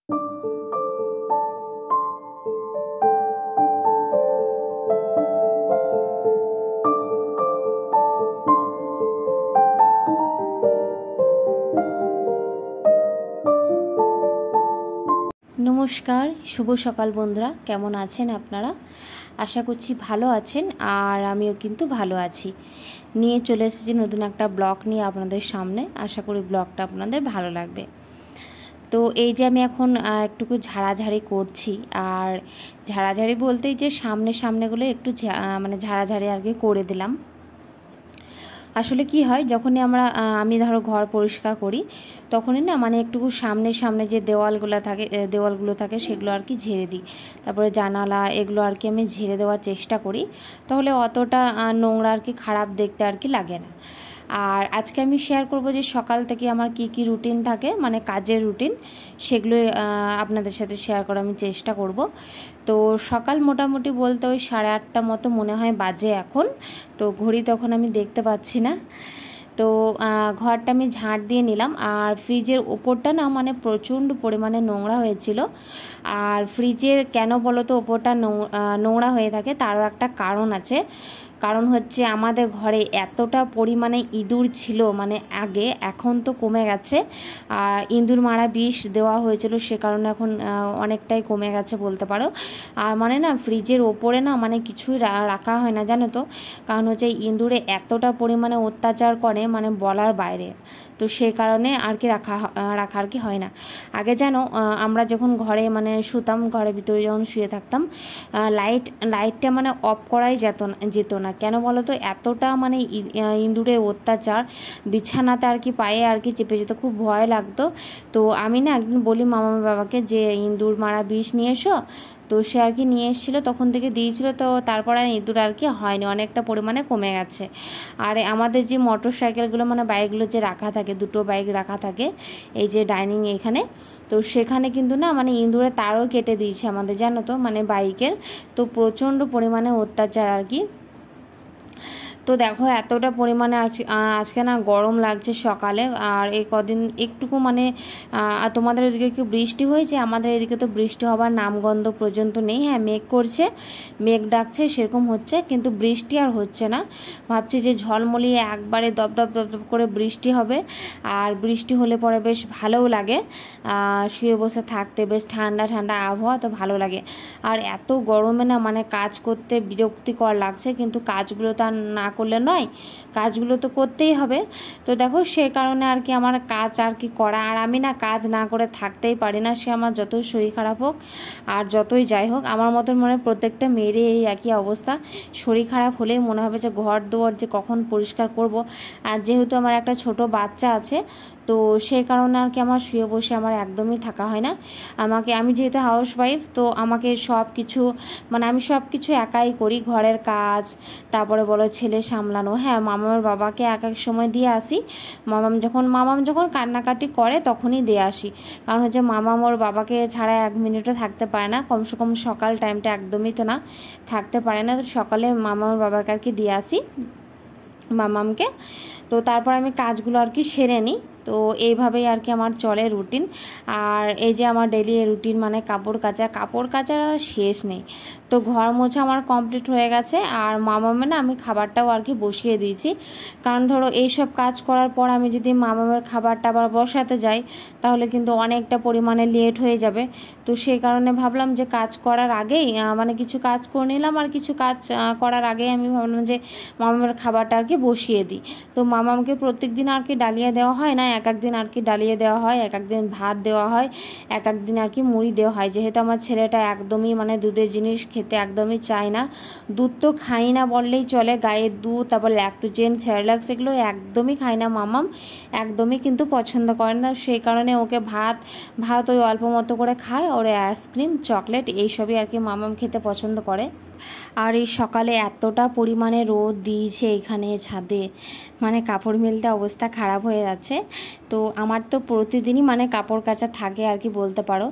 नमस्कार शुभ सकाल बंधुरा केमन आছেন আপনারা आशा करছি ভালো আছেন আর আমিও কিন্তু ভালো আছি নিয়ে চলে এসেছি নতুন একটা ব্লগ নিয়ে আপনাদের সামনে আশা করি ব্লগটা আপনাদের ভালো লাগবে। তো এই যে আমি এখন একটুকু ঝাড়াঝাড়ি করছি আর ঝাড়াঝাড়ি বলতেই যে সামনে সামনেগুলো একটু মানে ঝাড়াঝাড়ি আর কি করে দিলাম। আসলে কি হয় যখনই আমি ধরো ঘর পরিষ্কার করি তখনই না মানে একটু সামনে সামনে যে দেওয়ালগুলো থাকে সেগুলো আর কি ঝেড়ে দিই, তারপরে জানালা এগুলো আর কি আমি ঝেড়ে দেওয়ার চেষ্টা করি, তাহলে অতটা নোংরা আর কি খারাপ দেখতে আর কি লাগে না। আর আজকে আমি শেয়ার করব যে সকাল থেকে আমার কি রুটিন থাকে, মানে কাজের রুটিন, সেগুলো আপনাদের সাথে শেয়ার করার আমি চেষ্টা করব। তো সকাল মোটামুটি বলতে ওই 8:30 মতো মনে হয় বাজে এখন, তো ঘড়ি তখন আমি দেখতে পাচ্ছি না। তো ঘরটা আমি ঝাঁট দিয়ে নিলাম আর ফ্রিজের ওপরটা না মানে প্রচণ্ড পরিমাণে নোংরা হয়েছিল। আর ফ্রিজের কেন বলো তো ওপরটা নোংরা হয়ে থাকে তারও একটা কারণ আছে। কারণ হচ্ছে আমাদের ঘরে এতটা পরিমাণে ইঁদুর ছিল মানে আগে, এখন তো কমে গেছে। আর ইঁদুর মারা বিষ দেওয়া হয়েছিল, সে কারণে এখন অনেকটাই কমে গেছে বলতে পারো। আর মানে না ফ্রিজের ওপরে না মানে কিছুই রাখা হয় না জানো তো, কারণ হচ্ছে ইঁদুরে এতটা পরিমাণে অত্যাচার করে মানে বলার বাইরে। তো সেই কারণে আর কি রাখা আর কি হয় না। আগে জানো আমরা যখন ঘরে মানে শুতাম, ঘরের ভিতরে যখন শুয়ে থাকতাম, লাইটটা মানে অফ করাই যেত না কেন বলো তো, এতটা মানে ইঁদুরের অত্যাচার, বিছানাতে আর কি পায়ে আর কি চেপে যেত, খুব ভয় লাগতো। তো আমি না একদিন বলি মামা বাবাকে যে ইঁদুর মারা বিষ নিয়ে এসো, তো সে আর কি নিয়ে এসেছিলো, তখন থেকে দিয়েছিলো। তো তারপর আর ইঁদুর আর কি হয়নি, অনেকটা পরিমাণে কমে গেছে। আর আমাদের যে মোটর সাইকেলগুলো মানে বাইকগুলো যে রাখা থাকে, দুটো বাইক রাখা থাকে এই যে ডাইনিং এখানে, তো সেখানে কিন্তু না মানে ইঁদুরে তারও কেটে দিয়েছে আমাদের জানো তো, মানে বাইকের। তো প্রচণ্ড পরিমাণে অত্যাচার আর কি। তো দেখো এতটা পরিমাণে আজকে না গরম লাগছে সকালে। আর এই কদিন একটুকু মানে তোমাদের এদিকে কি বৃষ্টি হয়েছে? আমাদের এদিকে তো বৃষ্টি হবার নামগন্ধ পর্যন্ত নেই। হ্যাঁ মেঘ করছে, মেঘ ডাকছে সেরকম হচ্ছে, কিন্তু বৃষ্টি আর হচ্ছে না। ভাবছি যে ঝলমলিয়ে একবারে দপ দপ দপ দপ করে বৃষ্টি হবে, আর বৃষ্টি হলে পরে বেশ ভালোও লাগে শুয়ে বসে থাকতে, বেশ ঠান্ডা ঠান্ডা আবহাওয়া, তো ভালো লাগে। আর এত গরমে না মানে কাজ করতে বিরক্তিকর লাগছে, কিন্তু কাজগুলো তো আর না করলে নয়, কাজগুলো তো করতেই হবে। তো দেখো সে কারণে আর কি আমার কাজ আর কি করা, আর আমি না কাজ না করে থাকতেই পারি না, সে আমার যতই শরীর খারাপ হোক আর যতই যাই হোক। আমার মতন মনে প্রত্যেকটা মেয়েরই এই একই অবস্থা, শরীর খারাপ হলেই মনে হবে যে ঘর দুয়ার যে কখন পরিষ্কার করব। আর যেহেতু আমার একটা ছোট বাচ্চা আছে, তো সেই কারণে আর কি আমার শুয়ে বসে আমার একদমই থাকা হয় না। আমি যেহেতু হাউসওয়াইফ, তো আমাকে সব কিছু মানে আমি সব কিছু একাই করি, ঘরের কাজ, তারপরে বলো ছেলে সামলানো। হ্যাঁ মামার বাবাকে এক সময় দিয়ে আসি, মামাম যখন কান্নাকাটি করে তখনই দিয়ে আসি, কারণ হচ্ছে মামাম ওর বাবাকে ছাড়া 1 মিনিটও থাকতে পারে না, কমসে কম সকাল টাইমটা একদমই তো না থাকতে পারে না। তো সকালে মামার বাবাকে আর কি দিয়ে আসি মামামকে, তো তারপর আমি কাজগুলো আর কি সেরে নিই। তো এইভাবেই আর কি আমার চলে রুটিন। আর এই যে আমার ডেলি রুটিন মানে কাপড় কাচার আর শেষ নেই। তো ঘর মোছা আমার কমপ্লিট হয়ে গেছে, আর মামামে না আমি খাবারটাও আর কি বসিয়ে দিয়েছি, কারণ ধরো এইসব কাজ করার পর আমি যদি মামামের খাবারটা আবার বসাতে যাই তাহলে কিন্তু অনেকটা পরিমাণে লেট হয়ে যাবে। তো সেই কারণে ভাবলাম যে কাজ করার আগেই মানে কিছু কাজ করে নিলাম, আর কিছু কাজ করার আগেই আমি ভাবলাম যে মামামের খাবারটা আর কি বসিয়ে দিই। তো মামামকে প্রত্যেক দিন আর কি ডালিয়া দেওয়া হয় না, এক দিন আর কি ডালিয়া দেওয়া হয়, এক দিন ভাত দেওয়া হয়, এক দিন আর কি মুড়ি দেওয়া হয়। যেহেতু আমার ছেলেটা একদমই মানে দুধের জিনিস খেতে একদমই চায় না, দুধ তো খাই না বললেই চলে, গায়ের দুধ তারপর ল্যাকটোজেন সেরেলাক্স এগুলো একদমই খায় না মামাম, একদমই কিন্তু পছন্দ করে না। সেই কারণে ওকে ভাত ওই অল্প মতো করে খায়, ওর আইসক্রিম চকলেট এইসবই আর কি মামাম খেতে পছন্দ করে। আর এই সকালে এতটা পরিমাণে রোদ দিয়েছে এখানে ছাদে, মানে কাপড় মেলতে অবস্থা খারাপ হয়ে যাচ্ছে। তো আমার তো প্রতিদিনই মানে কাপড় কাচা থাকে আর কি বলতে পারো।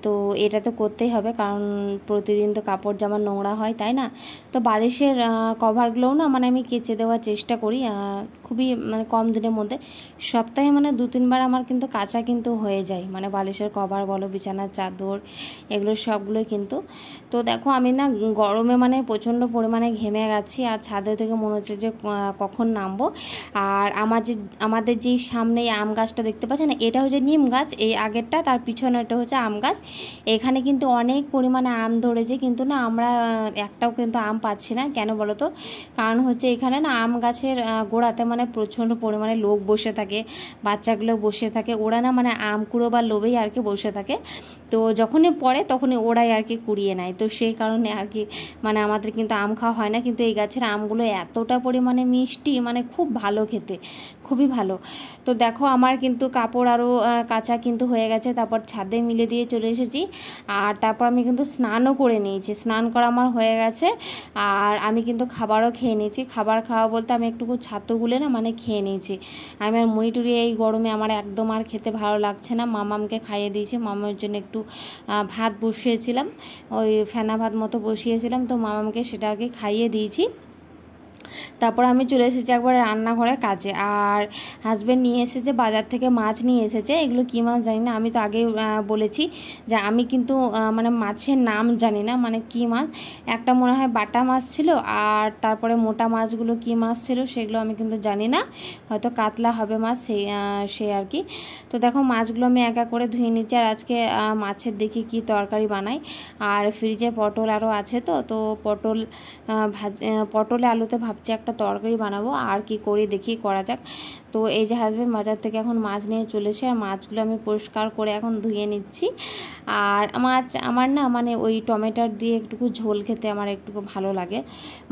তো এটা তো করতেই হবে, কারণ প্রতিদিন তো কাপড় জামা নোংরা হয়, তাই না? তো বালিশের কভারগুলোও না মানে আমি কেচে দেওয়ার চেষ্টা করি খুবই মানে কম দিনের মধ্যে। সপ্তাহে মানে 2-3 বার আমার কিন্তু কাচা কিন্তু হয়ে যায়, মানে বালিশের কভার বলো, বিছানার চাদর, এগুলো সবগুলোই কিন্তু। তো দেখো আমি না গরমে মানে প্রচণ্ড পরিমাণে ঘেমে গেছি, আর ছাদে থেকে মনে হচ্ছে যে কখন নামবো। আর আমাদের যেই সামনে আম গাছটা দেখতে পাচ্ছেন, এটা হচ্ছে নিম গাছ, এই আগেরটা, তার পিছনেরটা হচ্ছে আম গাছ। এখানে কিন্তু অনেক পরিমাণে আম ধরেছে, কিন্তু না আমরা একটাও কিন্তু আম পাচ্ছি না। কেন বলো তো? কারণ হচ্ছে এখানে না আম গাছের গোড়াতে মানে প্রচণ্ড পরিমাণে লোক বসে থাকে, বাচ্চাগুলো বসে থাকে, ওরা না মানে আম কুড়ো বা লোভেই আর কি বসে থাকে। তো যখনই পড়ে তখনই ওরাই আর কি কুড়িয়ে নেয়। তো সেই কারণে আর কি মানে আমাদের কিন্তু আম খাওয়া হয় না। কিন্তু এই গাছের আমগুলো এতটা পরিমাণে মিষ্টি, মানে খুব ভালো খেতে, খুবই ভালো। তো দেখো আমার কিন্তু কাপড় আরও কাচা কিন্তু হয়ে গেছে, তারপর ছাদে মিলে দিয়ে চলে এসেছি। আর তারপর আমি কিন্তু স্নানও করে নিয়েছি, স্নান করা আমার হয়ে গেছে। আর আমি কিন্তু খাবারও খেয়ে নিয়েছি। খাবার খাওয়া বলতে আমি একটুকু ছাতু গুলে না মানে খেয়ে নিয়েছি। আমি আর মুড়ি টুড়ি এই গরমে আমার একদম আর খেতে ভালো লাগছে না। মামামকে খাইয়ে দিয়েছি, মামার জন্য একটু ভাত বসিয়েছিলাম, ওই ফেনা ভাত মতো বসিয়েছিলাম, তো মামামকে সেটা আর কি খাইয়ে দিয়েছি। তারপর আমি চলে এসেছি একবার রান্নাঘরে কাজে। আর হাজব্যান্ড নিয়ে এসেছে বাজার থেকে, মাছ নিয়ে এসেছে। এগুলো কী মাছ জানি না, আমি তো আগেই বলেছি যে আমি কিন্তু মানে মাছের নাম জানি না, মানে কী মাছ। একটা মনে হয় বাটা মাছ ছিল, আর তারপরে মোটা মাছগুলো কী মাছ ছিল সেগুলো আমি কিন্তু জানি না, হয়তো কাতলা হবে মাছ, সে আর কি। তো দেখো মাছগুলো আমি একা করে ধুয়ে নিচ্ছি। আর আজকে মাছের দেখি কি তরকারি বানাই। আর ফ্রিজে পটল আরও আছে, তো পটলে আলুতে ভাবছি একটা তরকারি বানাবো, আর কি করি দেখি, করা যাক। তো এই যে হাজব্যান্ড বাজার থেকে এখন মাছ নিয়ে চলে এসে, আর মাছগুলো আমি পরিষ্কার করে এখন ধুয়ে নিচ্ছি। আর মাছ আমার না মানে ওই টমেটোর দিয়ে একটুকু ঝোল খেতে আমার একটুকু ভালো লাগে,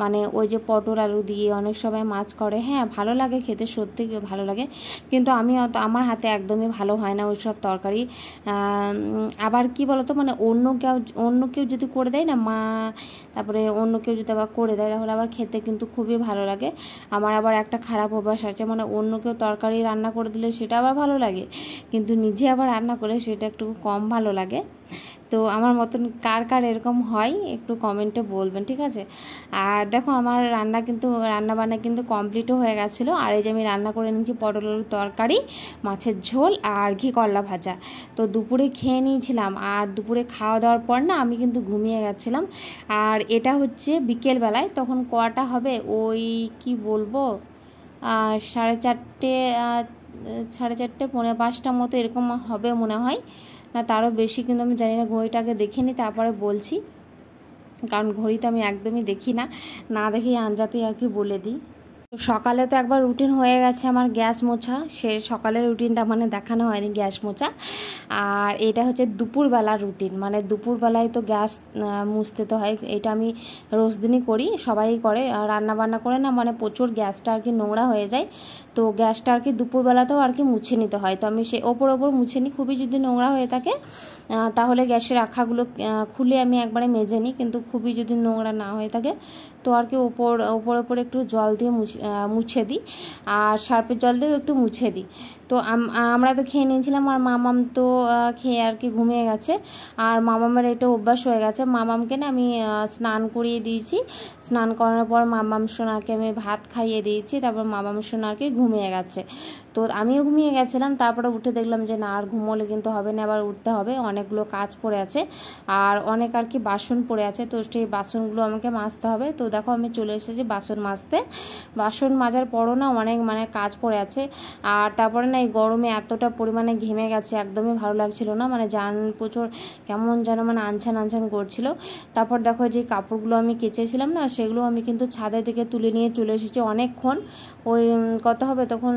মানে ওই যে পটল আলু দিয়ে অনেক সময় মাছ করে, হ্যাঁ ভালো লাগে খেতে, সত্যি ভালো লাগে। কিন্তু আমি আমার হাতে একদমই ভালো হয় না ওই সব তরকারি। আবার কি বলতো, মানে অন্য কেউ যদি করে দেয় না, মা তারপরে অন্য কেউ যদি আবার করে দেয়, তাহলে আবার খেতে কিন্তু খুবই ভালো লাগে। আমার আবার একটা খারাপ অভ্যাস আছে, মানে অন্য কেউ তরকারি রান্না করে দিলে সেটা আবার ভালো লাগে, কিন্তু নিজে আবার রান্না করলে সেটা একটু কম ভালো লাগে। তো আমার মতন কার কার এরকম হয় একটু কমেন্টে বলবেন, ঠিক আছে? আর দেখো আমার রান্নাবান্না কিন্তু কমপ্লিটও হয়ে গেছিলো। আর এই যে আমি রান্না করে নিয়েছি পটল আলুর তরকারি, মাছের ঝোল আর ঘি করলা ভাজা। তো দুপুরে খেয়ে নিয়েছিলাম, আর দুপুরে খাওয়া দাওয়ার পর না আমি কিন্তু ঘুমিয়ে গেছিলাম। আর এটা হচ্ছে বিকেলবেলায়, তখন কটা হবে ওই কি বলবো, 4:30, 4:30, 4:45 মতো এরকম হবে মনে হয়, না তারও বেশি, কিন্তু আমি জানি না। ঘড়িটাকে দেখে নিই তারপরে বলছি, কারণ ঘড়ি তো আমি একদমই দেখি না, না দেখেই আনজাতেই আর কি বলে দিই। তো সকালে তো একবার রুটিন হয়ে গেছে আমার গ্যাস মোছা, সে সকালের রুটিনটা মানে দেখানো হয়নি, গ্যাস মোছা। আর এটা হচ্ছে দুপুরবেলার রুটিন, মানে দুপুরবেলায় তো গ্যাস মুছতে তো হয়, এটা আমি রোজ দিনই করি, সবাই করে। রান্না বান্না করে না মানে প্রচুর গ্যাসটা আর কি নোংরা হয়ে যায়, তো গ্যাসটা আর কি দুপুরবেলাতেও আর কি মুছে নিতে হয়। তো আমি সে ওপর মুছে নিই, খুবই যদি নোংরা হয়ে থাকে তাহলে গ্যাসের রাখাগুলো খুলে আমি একবারে মেজে নিই, কিন্তু খুবই যদি নোংরা না হয়ে থাকে তো আর কি ওপর একটু জল দিয়ে মুছে দিই, আর সার্ফের জল দিয়েও একটু মুছে দিই। তো আমরা তো খেয়ে নিয়েছিলাম, আর মামাম তো খেয়ে আর কি ঘুমিয়ে গেছে। আর মামামের এটা অভ্যাস হয়ে গেছে, মামামকে না আমি স্নান করিয়ে দিয়েছি, স্নান করানোর পর মামাম সোনাকে আমি ভাত খাইয়ে দিয়েছি, তারপর মামাম সোনা আর কি ঘুমিয়ে গেছে। তো আমিও ঘুমিয়ে গেছিলাম, তারপরে উঠে দেখলাম যে না আর ঘুমোলে কিন্তু হবে না, আবার উঠতে হবে, অনেকগুলো কাজ পড়ে আছে, আর অনেক আর কি বাসন পড়ে আছে, তো সেই বাসনগুলো আমাকে মাজতে হবে। তো দেখো আমি চলে এসেছি বাসন মাজতে। বাসন মাজার পরও না অনেক মানে কাজ পড়ে আছে। আর তারপরে না এই গরমে এতটা পরিমাণে ঘেমে গেছে, একদমই ভালো লাগছিল না, মানে জান প্রচুর কেমন যেন মানে আনছান করছিল। তারপর দেখো যে কাপড়গুলো আমি কেচেছিলাম না, সেগুলো আমি কিন্তু ছাদে থেকে তুলে নিয়ে চলে এসেছি অনেকক্ষণ, ওই কত হবে তখন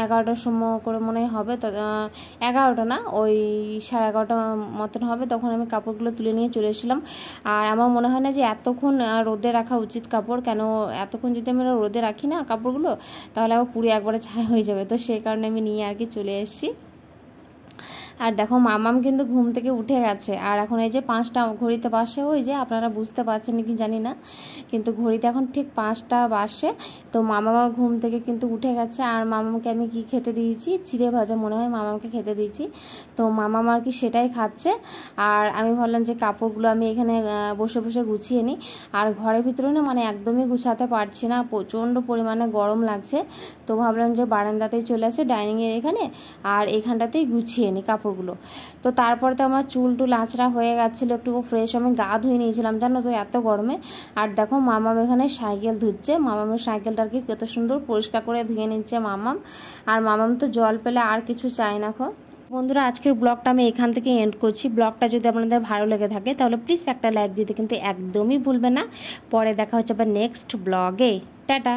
11টার সময় করে মনে হবে, তো 11টা না, ওই 11:30 মতন হবে, তখন আমি কাপড়গুলো তুলে নিয়ে চলে এসেছিলাম। আর আমার মনে হয় না যে এতক্ষণ রোদে রাখা উচিত কাপড়, কেন এতক্ষণ যদি আমি রোদে রাখি না কাপড়গুলো, তাহলে আবার পুরো একবারে ছাই হয়ে যাবে, তো সেই কারণে আমি নিয়ে আর কি চলে এসেছি। আর দেখো মামাম কিন্তু ঘুম থেকে উঠে গেছে। আর এখন এই যে 5টা ঘড়িতে বাসে, ওই যে আপনারা বুঝতে পারছেন নাকি জানি না, কিন্তু ঘড়িতে এখন ঠিক 5টা বাসে। তো মামামা ঘুম থেকে কিন্তু উঠে গেছে। আর মামামকে আমি কি খেতে দিয়েছি, চিড়ে ভাজা মনে হয় মামামকে খেতে দিয়েছি। তো মামাম আর কি সেটাই খাচ্ছে। আর আমি ভাবলাম যে কাপড়গুলো আমি এখানে বসে বসে গুছিয়ে নিই। আর ঘরের ভিতরে না মানে একদমই গুছাতে পারছি না, প্রচণ্ড পরিমাণে গরম লাগছে। তো ভাবলাম যে বারান্দাতেই চলে আসে, ডাইনিংয়ের এখানে, আর এখানটাতেই গুছিয়ে নিই কাপড়গুলো। তো তারপরে তো আমার চুল টুল আঁচড়া হয়ে গেছিলো, একটু ফ্রেশ আমি গা ধুয়ে নিয়েছিলাম জানো তো এত গরমে। আর দেখো মামাম এখানে সাইকেল ধুচ্ছে, মামামের সাইকেলটা আর কি কত সুন্দর পরিষ্কার করে ধুয়ে নিচ্ছে মামাম। আর মামাম তো জল পেলে আর কিছু চায় না। বন্ধুরা, আজকের ব্লগটা আমি এখান থেকে এন্ড করছি। ব্লগটা যদি আপনাদের ভালো লেগে থাকে তাহলে প্লিজ একটা লাইক দিতে কিন্তু একদমই ভুলবেন না। পরে দেখা হচ্ছে আবার নেক্সট ব্লগে। টাটা।